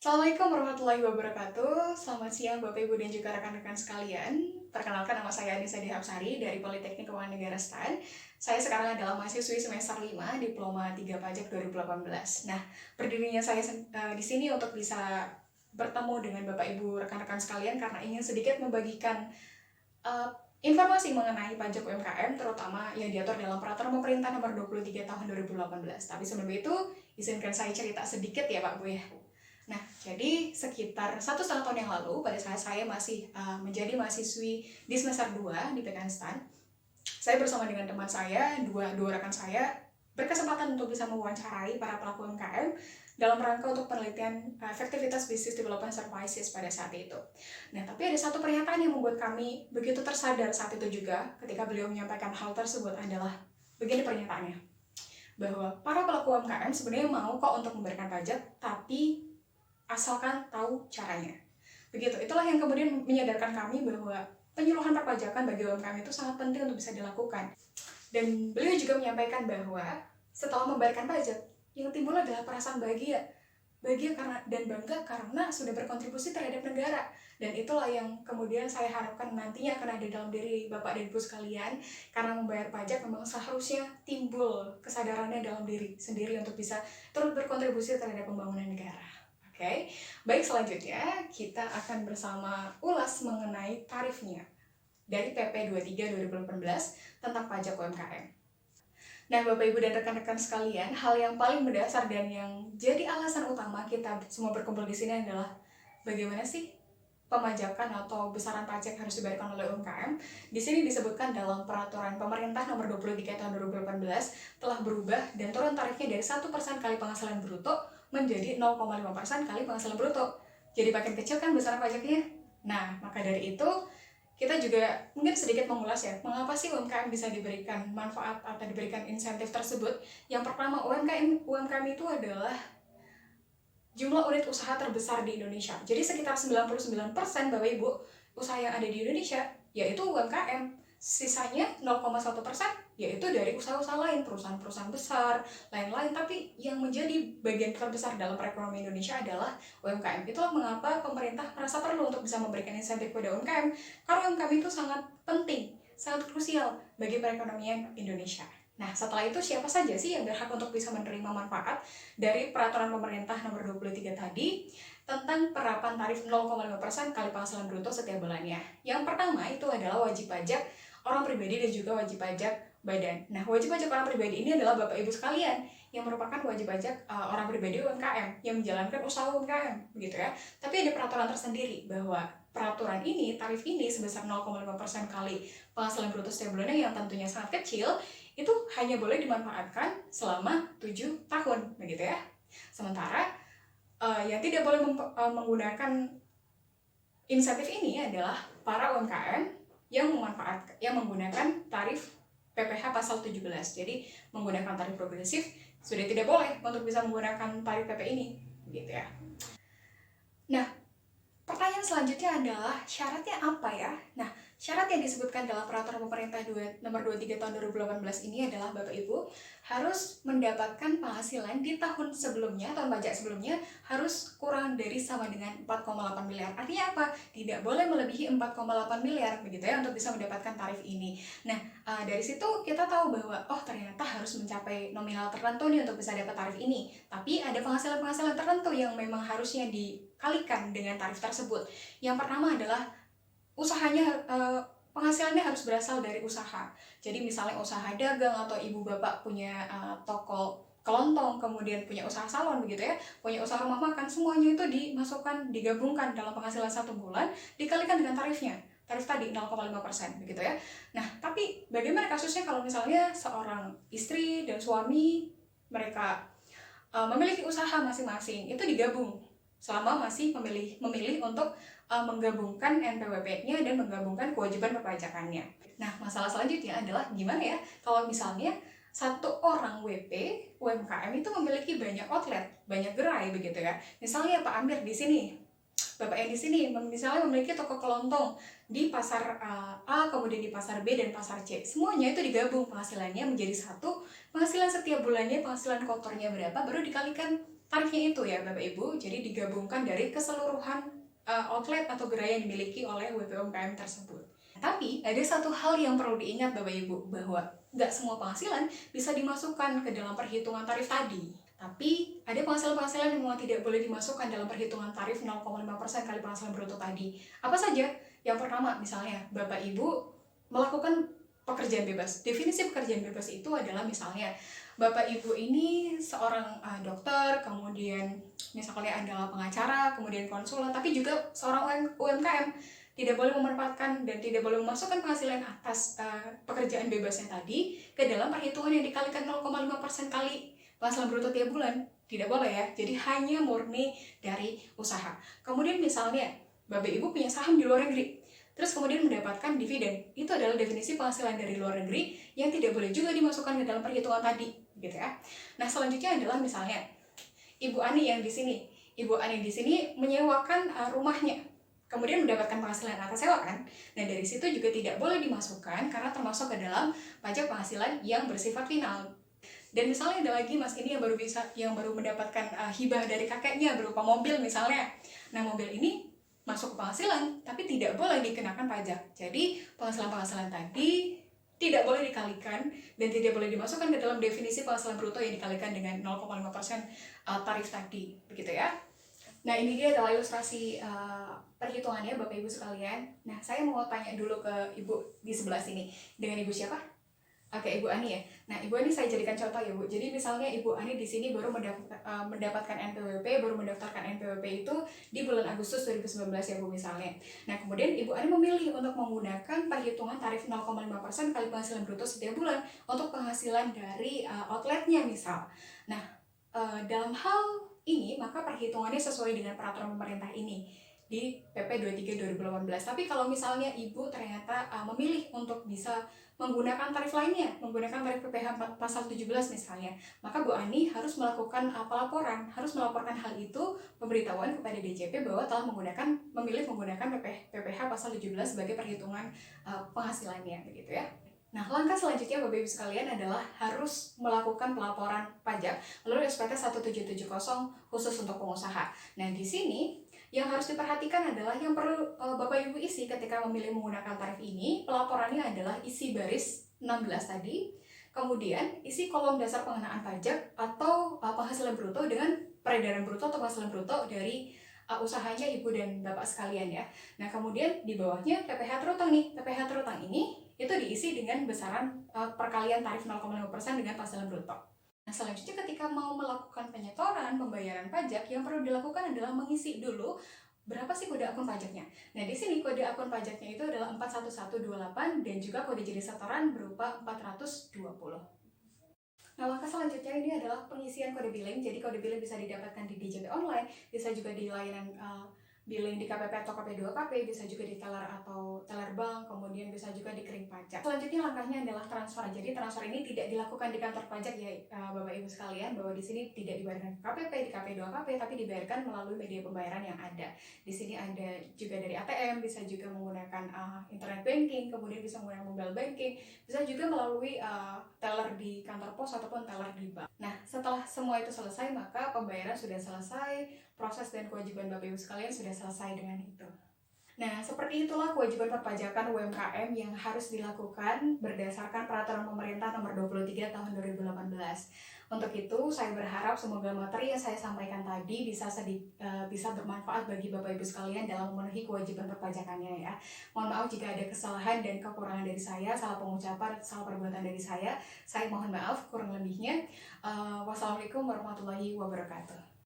Assalamualaikum warahmatullahi wabarakatuh. Selamat siang Bapak Ibu dan juga rekan-rekan sekalian. Perkenalkan, nama saya Anissa Dihapsari dari Politeknik Keuangan Negara STAN. Saya sekarang adalah mahasiswi semester 5 Diploma 3 Pajak 2018. Nah, berdirinya saya di sini untuk bisa bertemu dengan Bapak Ibu rekan-rekan sekalian karena ingin sedikit membagikan uh, informasi mengenai pajak UMKM, terutama yang diatur dalam Peraturan Pemerintah Nomor 23 Tahun 2018. Tapi sebelum itu, izinkan saya cerita sedikit ya Pak Bu ya. Nah, jadi sekitar 1,5 tahun yang lalu, pada saat saya masih menjadi mahasiswi di semester 2 di PKN STAN, saya bersama dengan teman saya, dua rekan saya, berkesempatan untuk bisa mewawancarai para pelaku UMKM dalam rangka untuk penelitian efektivitas Business Development Services pada saat itu. Nah, tapi ada satu pernyataan yang membuat kami begitu tersadar saat itu juga ketika beliau menyampaikan hal tersebut adalah begini pernyataannya, bahwa para pelaku UMKM sebenarnya mau kok untuk memberikan pajak, tapi asalkan tahu caranya. Begitu, itulah yang kemudian menyadarkan kami bahwa penyuluhan perpajakan bagi UMKM itu sangat penting untuk bisa dilakukan. Dan beliau juga menyampaikan bahwa setelah membayarkan pajak, yang timbul adalah perasaan bahagia karena dan bangga karena sudah berkontribusi terhadap negara. Dan itulah yang kemudian saya harapkan nantinya akan ada dalam diri Bapak dan Ibu sekalian, karena membayar pajak memang seharusnya timbul kesadarannya dalam diri sendiri untuk bisa terus berkontribusi terhadap pembangunan negara. Oke, baik, selanjutnya kita akan bersama ulas mengenai tarifnya dari PP 23 2018 tentang pajak UMKM. Nah, Bapak Ibu dan rekan-rekan sekalian, hal yang paling mendasar dan yang jadi alasan utama kita semua berkumpul di sini adalah bagaimana sih pemajakan atau besaran pajak harus dibayarkan oleh UMKM. Di sini disebutkan dalam peraturan pemerintah nomor 23 tahun 2018 telah berubah dan turun tarifnya dari 1% kali penghasilan bruto menjadi 0,5% kali penghasilan bruto. Jadi makin kecil kan besaran pajaknya. Nah, maka dari itu kita juga mungkin sedikit mengulas ya, mengapa sih UMKM bisa diberikan manfaat atau diberikan insentif tersebut. Yang pertama, UMKM itu adalah jumlah unit usaha terbesar di Indonesia. Jadi sekitar 99% Bapak Ibu usaha yang ada di Indonesia yaitu UMKM. Sisanya 0,1% yaitu dari usaha-usaha lain, perusahaan-perusahaan besar, lain-lain. Tapi yang menjadi bagian terbesar dalam perekonomian Indonesia adalah UMKM. Itulah mengapa pemerintah merasa perlu untuk bisa memberikan insentif kepada UMKM, karena UMKM itu sangat penting, sangat krusial bagi perekonomian Indonesia. Nah, setelah itu siapa saja sih yang berhak untuk bisa menerima manfaat dari peraturan pemerintah nomor 23 tadi tentang penerapan tarif 0,5% kali penghasilan bruto setiap bulannya? Yang pertama itu adalah wajib pajak orang pribadi dan juga wajib pajak badan. Nah, wajib pajak orang pribadi ini adalah Bapak Ibu sekalian yang merupakan wajib pajak orang pribadi UMKM yang menjalankan usaha UMKM, begitu ya. Tapi ada peraturan tersendiri bahwa peraturan ini, tarif ini sebesar 0,5% kali penghasilan bruto setiap bulannya yang tentunya sangat kecil, itu hanya boleh dimanfaatkan selama 7 tahun, begitu ya. Sementara yang tidak boleh menggunakan insentif ini adalah para UMKM yang menggunakan tarif PPh pasal 17. Jadi menggunakan tarif progresif sudah tidak boleh untuk bisa menggunakan tarif PP ini, gitu ya. Nah, pertanyaan selanjutnya adalah syaratnya apa ya? Nah, syarat yang disebutkan dalam peraturan pemerintah nomor 23 tahun 2018 ini adalah Bapak Ibu harus mendapatkan penghasilan di tahun sebelumnya, tahun pajak sebelumnya harus kurang dari sama dengan 4,8 miliar. Artinya apa? Tidak boleh melebihi 4,8 miliar begitu ya untuk bisa mendapatkan tarif ini. Nah, dari situ kita tahu bahwa oh ternyata harus mencapai nominal tertentu nih untuk bisa dapat tarif ini. Tapi ada penghasilan-penghasilan tertentu yang memang harusnya dikalikan dengan tarif tersebut. Yang pertama adalah usahanya, penghasilannya harus berasal dari usaha. Jadi misalnya usaha dagang atau ibu bapak punya toko kelontong, kemudian punya usaha salon begitu ya, punya usaha rumah makan, semuanya itu dimasukkan, digabungkan dalam penghasilan 1 bulan, dikalikan dengan tarifnya. Tarif tadi 0,5% begitu ya. Nah, tapi bagaimana kasusnya kalau misalnya seorang istri dan suami mereka memiliki usaha masing-masing, itu digabung selama masih memilih untuk menggabungkan NPWP-nya dan menggabungkan kewajiban perpajakannya. Nah, masalah selanjutnya adalah gimana ya kalau misalnya satu orang WP UMKM itu memiliki banyak outlet, banyak gerai begitu ya. Misalnya Pak Amir di sini, Bapak yang di sini misalnya memiliki toko kelontong di pasar A, kemudian di pasar B dan pasar C. Semuanya itu digabung penghasilannya menjadi satu, penghasilan setiap bulannya, penghasilan kotornya berapa, baru dikalikan tarifnya itu ya Bapak Ibu, jadi digabungkan dari keseluruhan outlet atau gerai yang dimiliki oleh WP UMKM tersebut. Tapi ada satu hal yang perlu diingat Bapak Ibu, bahwa nggak semua penghasilan bisa dimasukkan ke dalam perhitungan tarif tadi. Tapi ada penghasilan-penghasilan yang memang tidak boleh dimasukkan dalam perhitungan tarif 0,5% kali penghasilan bruto tadi. Apa saja? Yang pertama, misalnya Bapak Ibu melakukan pekerjaan bebas. Definisi pekerjaan bebas itu adalah misalnya Bapak Ibu ini seorang dokter, kemudian misalnya adalah pengacara, kemudian konsulat, tapi juga seorang UMKM. Tidak boleh memanfaatkan dan tidak boleh memasukkan penghasilan atas pekerjaan bebasnya tadi ke dalam perhitungan yang dikalikan 0,5% kali penghasilan bruto tiap bulan. Tidak boleh ya, jadi hanya murni dari usaha. Kemudian misalnya Bapak Ibu punya saham di luar negeri, terus kemudian mendapatkan dividen. Itu adalah definisi penghasilan dari luar negeri yang tidak boleh juga dimasukkan ke dalam perhitungan tadi, gitu ya. Nah, selanjutnya adalah misalnya Ibu Ani yang di sini. Ibu Ani di sini menyewakan rumahnya, kemudian mendapatkan penghasilan atas sewa kan. Nah, dari situ juga tidak boleh dimasukkan karena termasuk ke dalam pajak penghasilan yang bersifat final. Dan misalnya ada lagi Mas ini yang baru mendapatkan hibah dari kakeknya berupa mobil misalnya. Nah, mobil ini masuk ke penghasilan, tapi tidak boleh dikenakan pajak. Jadi penghasilan-penghasilan tadi tidak boleh dikalikan dan tidak boleh dimasukkan ke dalam definisi penghasilan bruto yang dikalikan dengan 0,5% tarif tadi, begitu ya. Nah, ini dia adalah ilustrasi perhitungannya Bapak Ibu sekalian. Nah, saya mau tanya dulu ke Ibu di sebelah sini. Dengan Ibu siapa? Oke, Ibu Ani ya. Nah, Ibu Ani saya jadikan contoh ya, Bu. Jadi misalnya Ibu Ani di sini baru mendapatkan NPWP, baru mendaftarkan NPWP itu di bulan Agustus 2019 ya, Bu, misalnya. Nah, kemudian Ibu Ani memilih untuk menggunakan perhitungan tarif 0,5% kali penghasilan bruto setiap bulan untuk penghasilan dari outletnya misal. Nah, dalam hal ini maka perhitungannya sesuai dengan peraturan pemerintah ini di PP 23 2018. Tapi kalau misalnya Ibu ternyata memilih untuk bisa menggunakan tarif lainnya, menggunakan tarif PPh pasal 17 misalnya, maka Bu Ani harus melakukan pelaporan, harus melaporkan hal itu, pemberitahuan kepada DJP bahwa telah memilih menggunakan PPh pasal 17 sebagai perhitungan penghasilannya, begitu ya. Nah, langkah selanjutnya Bapak Ibu sekalian adalah harus melakukan pelaporan pajak melalui SPT 1770 khusus untuk pengusaha. Nah, di sini yang harus diperhatikan adalah yang perlu Bapak Ibu isi ketika memilih menggunakan tarif ini. Pelaporannya adalah isi baris 16 tadi, kemudian isi kolom dasar pengenaan pajak atau penghasilan bruto dengan peredaran bruto atau penghasilan bruto dari usahanya Ibu dan Bapak sekalian ya. Nah, kemudian di bawahnya PPh terutang nih. PPh terutang ini itu diisi dengan besaran perkalian tarif 0,5% dengan penghasilan bruto. Nah, selanjutnya ketika mau melakukan penyetoran pembayaran pajak, yang perlu dilakukan adalah mengisi dulu berapa sih kode akun pajaknya. Nah, di sini kode akun pajaknya itu adalah 41128 dan juga kode jadi setoran berupa 420. Nah, langkah selanjutnya ini adalah pengisian kode billing. Jadi kode billing bisa didapatkan di DJP online, bisa juga di layanan billing di KPP atau KP2KP, bisa juga di teller atau teller bank, kemudian bisa juga di kering pajak. Selanjutnya langkahnya adalah transfer. Jadi transfer ini tidak dilakukan di kantor pajak ya Bapak Ibu sekalian, bahwa di sini tidak dibayarkan ke KPP, di KP2KP, tapi dibayarkan melalui media pembayaran yang ada. Di sini ada juga dari ATM, bisa juga menggunakan internet banking, kemudian bisa menggunakan mobile banking, bisa juga melalui teller di kantor pos ataupun teller di bank. Nah, setelah semua itu selesai, maka pembayaran sudah selesai, proses dan kewajiban Bapak Ibu sekalian sudah selesai dengan itu. Nah, seperti itulah kewajiban perpajakan UMKM yang harus dilakukan berdasarkan peraturan pemerintah nomor 23 tahun 2018. Untuk itu, saya berharap semoga materi yang saya sampaikan tadi bisa bermanfaat bagi Bapak Ibu sekalian dalam memenuhi kewajiban perpajakannya ya. Mohon maaf jika ada kesalahan dan kekurangan dari saya, salah pengucapan, salah perbuatan dari saya. Saya mohon maaf kurang lebihnya. Wassalamualaikum warahmatullahi wabarakatuh.